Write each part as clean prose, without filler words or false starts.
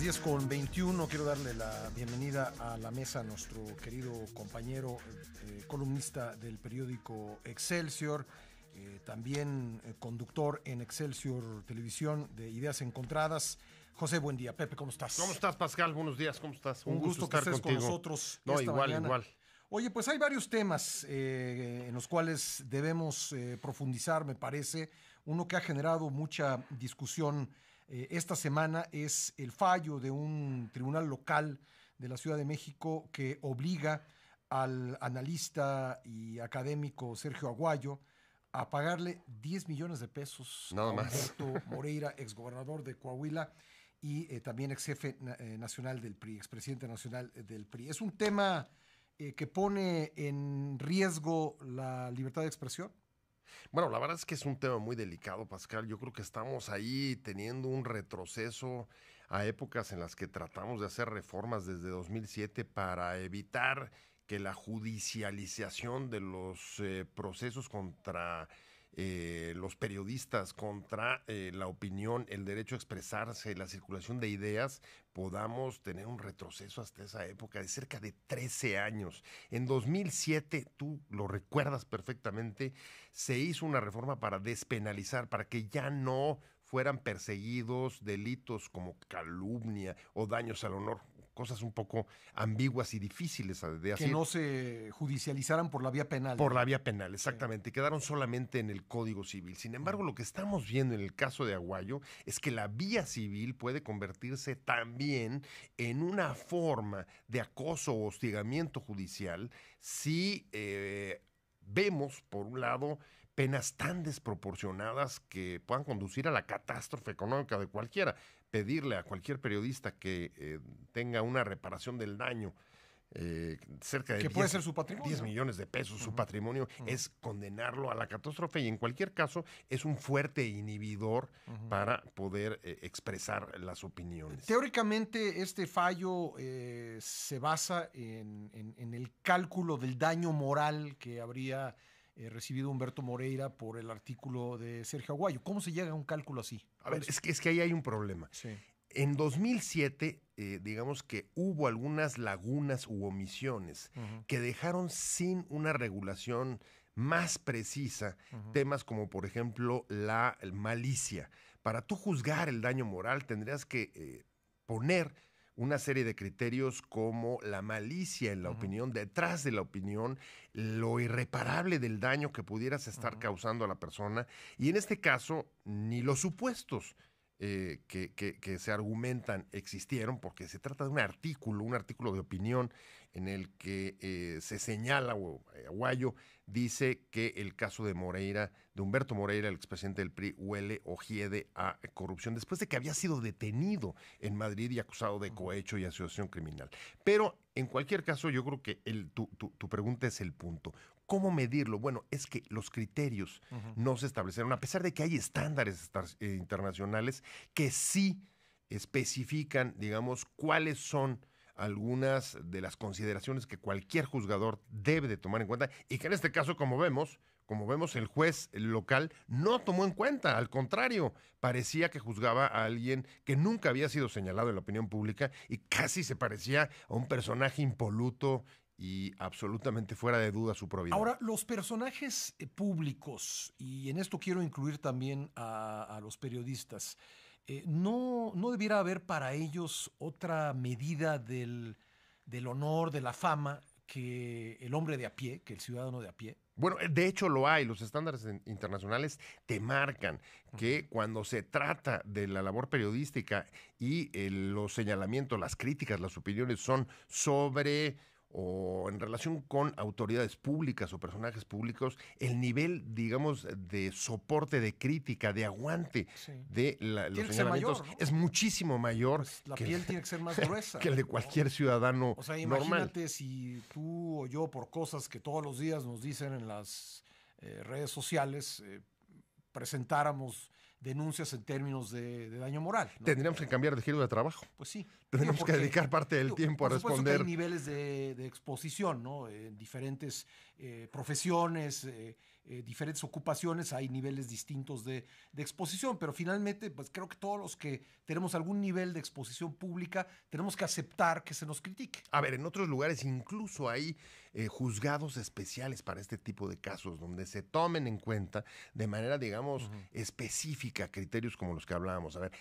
10:21. Quiero darle la bienvenida a la mesa a nuestro querido compañero, columnista del periódico Excelsior, también conductor en Excelsior Televisión de Ideas Encontradas. José, buen día. Pepe, ¿cómo estás? ¿Cómo estás, Pascal? Buenos días, ¿cómo estás? Un gusto que estés contigo con nosotros esta mañana. Igual. Oye, pues hay varios temas en los cuales debemos profundizar, me parece. Uno que ha generado mucha discusión esta semana es el fallo de un tribunal local de la Ciudad de México que obliga al analista y académico Sergio Aguayo a pagarle 10 millones de pesos Nada a más. Humberto Moreira, exgobernador de Coahuila y también ex jefe nacional del PRI, expresidente nacional del PRI. Es un tema que pone en riesgo la libertad de expresión. Bueno, la verdad es que es un tema muy delicado, Pascal. Yo creo que estamos ahí teniendo un retroceso a épocas en las que tratamos de hacer reformas desde 2007 para evitar que la judicialización de los procesos contra los periodistas, contra la opinión, el derecho a expresarse, la circulación de ideas, podamos tener un retroceso hasta esa época de cerca de 13 años. En 2007, tú lo recuerdas perfectamente, se hizo una reforma para despenalizar, para que ya no fueran perseguidos delitos como calumnia o daños al honor, cosas un poco ambiguas y difíciles de decir. Que no se judicializaran por la vía penal. Por la vía penal, exactamente. Sí. Quedaron solamente en el Código Civil. Sin embargo, lo que estamos viendo en el caso de Aguayo es que la vía civil puede convertirse también en una forma de acoso o hostigamiento judicial si vemos, por un lado, penas tan desproporcionadas que puedan conducir a la catástrofe económica de cualquiera. Pedirle a cualquier periodista que tenga una reparación del daño cerca de que puede ser su patrimonio. 10 millones de pesos, su patrimonio, es condenarlo a la catástrofe y en cualquier caso es un fuerte inhibidor para poder expresar las opiniones. Teóricamente este fallo se basa en el cálculo del daño moral que habría recibido Humberto Moreira por el artículo de Sergio Aguayo. ¿Cómo se llega a un cálculo así? A ver, es que ahí hay un problema. Sí. En 2007, digamos que hubo algunas lagunas u omisiones que dejaron sin una regulación más precisa temas como, por ejemplo, la malicia. Para tú juzgar el daño moral tendrías que poner una serie de criterios como la malicia en la opinión, detrás de la opinión, lo irreparable del daño que pudieras estar causando a la persona. Y en este caso, ni los supuestos que se argumentan existieron, porque se trata de un artículo de opinión en el que se señala, o Aguayo dice que el caso de Moreira, de Humberto Moreira, el expresidente del PRI, huele o hiede a corrupción, después de que había sido detenido en Madrid y acusado de cohecho y asociación criminal. Pero, en cualquier caso, yo creo que tu pregunta es el punto. ¿Cómo medirlo? Bueno, es que los criterios no se establecieron, a pesar de que hay estándares internacionales que sí especifican, digamos, cuáles son algunas de las consideraciones que cualquier juzgador debe de tomar en cuenta y que en este caso, como vemos, el juez local no tomó en cuenta, al contrario, parecía que juzgaba a alguien que nunca había sido señalado en la opinión pública y casi se parecía a un personaje impoluto y absolutamente fuera de duda su probidad. Ahora, los personajes públicos, y en esto quiero incluir también a los periodistas, ¿no debiera haber para ellos otra medida del honor, de la fama, que el hombre de a pie, que el ciudadano de a pie? Bueno, de hecho lo hay. Los estándares internacionales te marcan que cuando se trata de la labor periodística y los señalamientos, las críticas, las opiniones son sobre o en relación con autoridades públicas o personajes públicos, el nivel, digamos, de soporte, de crítica, de aguante de los señalamientos mayor, ¿no? Es muchísimo mayor. Pues la piel tiene que ser más gruesa. Que el de cualquier ciudadano normal. O sea, imagínate si tú o yo, por cosas que todos los días nos dicen en las redes sociales, presentáramos denuncias en términos de daño moral, ¿no? Tendríamos que cambiar de giro de trabajo. Pues sí. Tendríamos que dedicar parte del tiempo a responder. Que hay niveles de exposición, ¿no? En diferentes profesiones, diferentes ocupaciones, hay niveles distintos de exposición, pero finalmente pues creo que todos los que tenemos algún nivel de exposición pública tenemos que aceptar que se nos critique. A ver, en otros lugares incluso hay juzgados especiales para este tipo de casos, donde se tomen en cuenta de manera, digamos, específica criterios como los que hablábamos. A ver,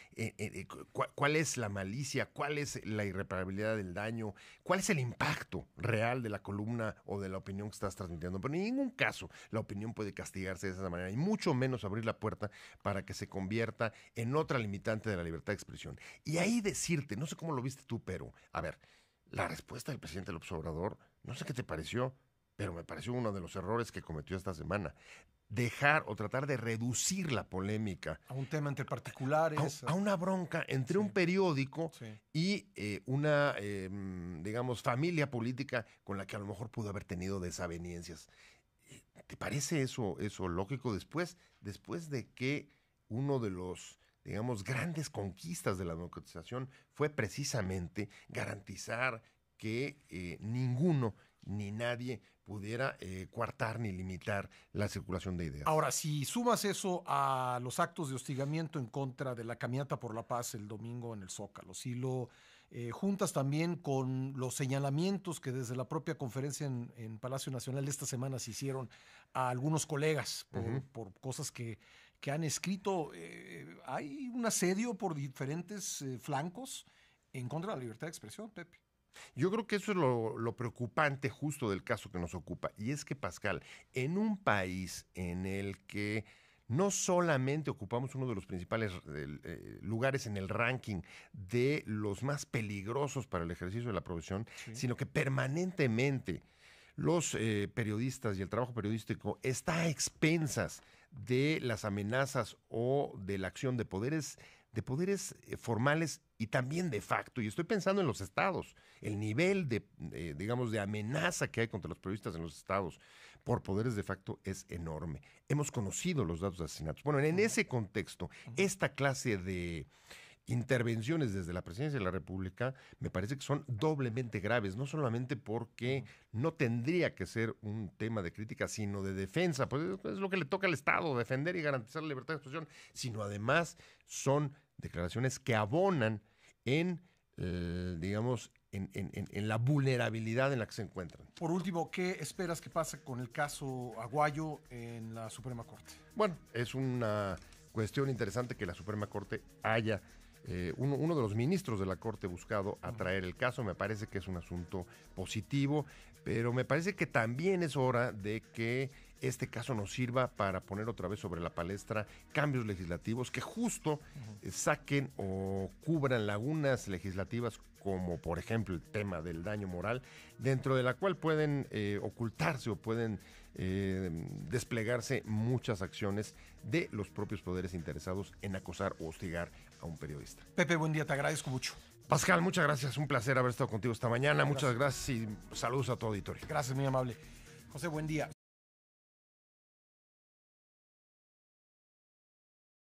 ¿cuál es la malicia? ¿Cuál es la irreparabilidad del daño? ¿Cuál es el impacto real de la columna o de la opinión que estás transmitiendo? Pero en ningún caso la opinión puede castigarse de esa manera, y mucho menos abrir la puerta para que se convierta en otra limitante de la libertad de expresión. Y ahí decirte, no sé cómo lo viste tú, pero, a ver, la respuesta del presidente López Obrador, no sé qué te pareció, pero me pareció uno de los errores que cometió esta semana. Dejar o tratar de reducir la polémica a un tema entre particulares, a una bronca entre un periódico y una, digamos, familia política con la que a lo mejor pudo haber tenido desavenencias. ¿Te parece eso lógico después de que uno de los, digamos, grandes conquistas de la democratización fue precisamente garantizar que ninguno ni nadie pudiera coartar ni limitar la circulación de ideas? Ahora, si sumas eso a los actos de hostigamiento en contra de la Caminata por la Paz el domingo en el Zócalo, si lo juntas también con los señalamientos que desde la propia conferencia en Palacio Nacional de esta semana se hicieron a algunos colegas por cosas que han escrito, hay un asedio por diferentes flancos en contra de la libertad de expresión, Pepe. Yo creo que eso es lo preocupante justo del caso que nos ocupa. Y es que, Pascal, en un país en el que no solamente ocupamos uno de los principales lugares en el ranking de los más peligrosos para el ejercicio de la profesión, sino que permanentemente los periodistas y el trabajo periodístico está a expensas de las amenazas o de la acción de poderes formales y también de facto, y estoy pensando en los estados, el nivel digamos, de amenaza que hay contra los periodistas en los estados por poderes de facto es enorme. Hemos conocido los datos de asesinatos. Bueno, en ese contexto, esta clase de intervenciones desde la Presidencia de la República me parece que son doblemente graves, no solamente porque no tendría que ser un tema de crítica, sino de defensa, pues es lo que le toca al Estado, defender y garantizar la libertad de expresión, sino además son declaraciones que abonan en, digamos, en la vulnerabilidad en la que se encuentran. Por último, ¿qué esperas que pase con el caso Aguayo en la Suprema Corte? Bueno, es una cuestión interesante que la Suprema Corte haya uno de los ministros de la Corte buscado atraer el caso. Me parece que es un asunto positivo, pero me parece que también es hora de que este caso nos sirva para poner otra vez sobre la palestra cambios legislativos que justo saquen o cubran lagunas legislativas, como por ejemplo el tema del daño moral, dentro de la cual pueden ocultarse o pueden desplegarse muchas acciones de los propios poderes interesados en acosar o hostigar a un periodista. Pepe, buen día, te agradezco mucho. Pascal, muchas gracias, un placer haber estado contigo esta mañana. Muchas gracias y saludos a tu auditorio. Gracias, muy amable. José, buen día.